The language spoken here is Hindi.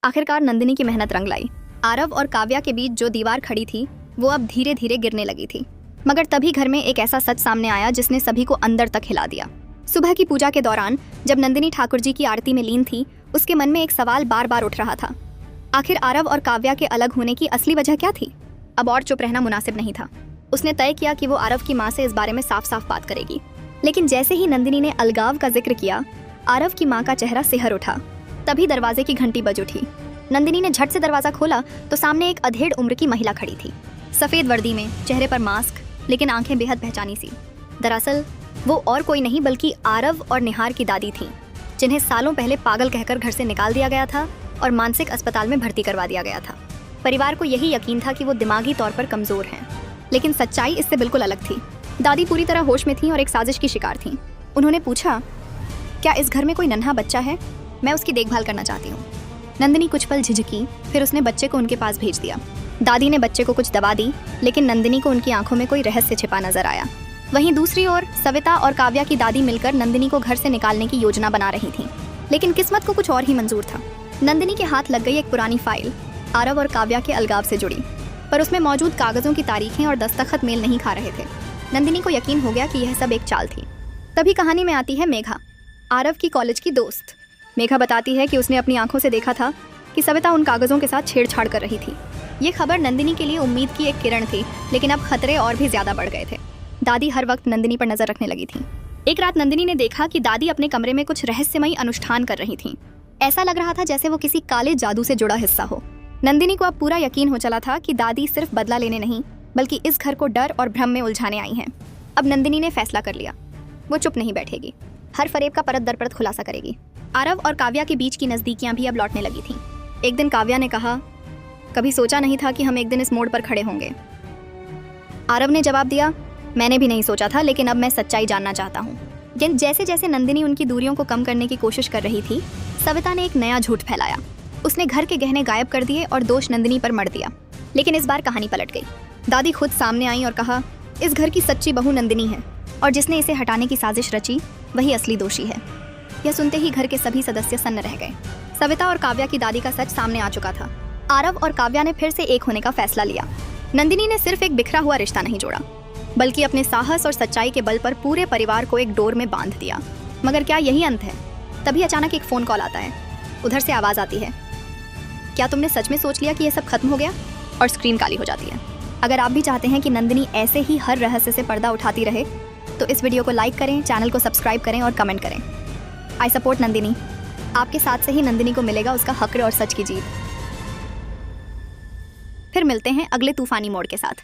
आखिरकार नंदिनी की मेहनत रंग लाई। आरव और काव्या के बीच जो दीवार खड़ी थी वो अब धीरे धीरे गिरने लगी थी। मगर तभी घर में एक ऐसा सच सामने आया जिसने सभी को अंदर तक हिला दिया। सुबह की पूजा के दौरान जब नंदिनी ठाकुर जी की आरती में लीन थी, उसके मन में एक सवाल बार बार उठ रहा था। आखिर आरव और काव्या के अलग होने की असली वजह क्या थी? अब और चुप रहना मुनासिब नहीं था। उसने तय किया कि वो आरव की माँ से इस बारे में साफ साफ बात करेगी। लेकिन जैसे ही नंदिनी ने अलगाव का जिक्र किया, आरव की माँ का चेहरा सिहर उठा। तभी दरवाजे की घंटी बज उठी। नंदिनी ने झट से दरवाजा खोला तो सामने एक अधेड़ उम्र की महिला खड़ी थी, सफेद वर्दी में, चेहरे पर मास्क, लेकिन आंखें बेहद पहचानी सी। दरअसल वो और कोई नहीं बल्कि आरव और निहार की दादी थी, जिन्हें सालों पहले पागल कहकर घर से निकाल दिया गया था और मानसिक अस्पताल में भर्ती करवा दिया गया था। परिवार को यही यकीन था कि वो दिमागी तौर पर कमजोर हैं, लेकिन सच्चाई इससे बिल्कुल अलग थी। दादी पूरी तरह होश में थीं और एक साजिश की शिकार थीं। उन्होंने पूछा, क्या इस घर में कोई नन्हा बच्चा है? मैं उसकी देखभाल करना चाहती हूँ। नंदिनी कुछ पल झिझकी, फिर उसने बच्चे को उनके पास भेज दिया। दादी ने बच्चे को कुछ दवा दी, लेकिन नंदिनी को उनकी आंखों में कोई रहस्य छिपा नजर आया। वहीं दूसरी ओर सविता और काव्या की दादी मिलकर नंदिनी को घर से निकालने की योजना बना रही थीं, लेकिन किस्मत को कुछ और ही मंजूर था। नंदिनी के हाथ लग गई एक पुरानी फाइल, आरव और काव्या के अलगाव से जुड़ी, पर उसमें मौजूद कागजों की तारीखें और दस्तखत मेल नहीं खा रहे थे। नंदिनी को यकीन हो गया कि यह सब एक चाल थी। तभी कहानी में आती है मेघा, आरव की कॉलेज की दोस्त। मेघा बताती है कि उसने अपनी आंखों से देखा था कि सविता उन कागजों के साथ छेड़छाड़ कर रही थी। ये खबर नंदिनी के लिए उम्मीद की एक किरण थी, लेकिन अब खतरे और भी ज्यादा बढ़ गए थे। दादी हर वक्त नंदिनी पर नजर रखने लगी थी। एक रात नंदिनी ने देखा कि दादी अपने कमरे में कुछ रहस्यमयी अनुष्ठान कर रही थी। ऐसा लग रहा था जैसे वो किसी काले जादू से जुड़ा हिस्सा हो। नंदिनी को अब पूरा यकीन हो चला था कि दादी सिर्फ बदला लेने नहीं, बल्कि इस घर को डर और भ्रम में उलझाने आई हैं। अब नंदिनी ने फैसला कर लिया, वो चुप नहीं बैठेगी, हर फरेब का परत दर परत खुलासा करेगी। आरव और काव्या के बीच की नजदीकियां भी अब लौटने लगी थीं। एक दिन काव्या ने कहा, कभी सोचा नहीं था कि हम एक दिन इस मोड़ पर खड़े होंगे। आरव ने जवाब दिया, मैंने भी नहीं सोचा था, लेकिन अब मैं सच्चाई जानना चाहता हूँ। जैसे जैसे नंदिनी उनकी दूरियों को कम करने की कोशिश कर रही थी, सविता ने एक नया झूठ फैलाया। उसने घर के गहने गायब कर दिए और दोष नंदिनी पर मढ़ दिया। लेकिन इस बार कहानी पलट गई। दादी खुद सामने आई और कहा, इस घर की सच्ची बहू नंदिनी है और जिसने इसे हटाने की साजिश रची वही असली दोषी है। यह सुनते ही घर के सभी सदस्य सन्न रह गए। सविता और काव्या की दादी का सच सामने आ चुका था। आरव और काव्या ने फिर से एक होने का फैसला लिया। नंदिनी ने सिर्फ एक बिखरा हुआ रिश्ता नहीं जोड़ा, बल्कि अपने साहस और सच्चाई के बल पर पूरे परिवार को एक डोर में बांध दिया। मगर क्या यही अंत है? तभी अचानक एक फोन कॉल आता है। उधर से आवाज आती है, क्या तुमने सच में सोच लिया कि यह सब खत्म हो गया? और स्क्रीन काली हो जाती है। अगर आप भी चाहते हैं कि नंदिनी ऐसे ही हर रहस्य से पर्दा उठाती रहे, तो इस वीडियो को लाइक करें, चैनल को सब्सक्राइब करें और कमेंट करें। I support Nandini. आपके साथ से ही नंदिनी को मिलेगा उसका हक और सच की जीत। फिर मिलते हैं अगले तूफानी मोड़ के साथ।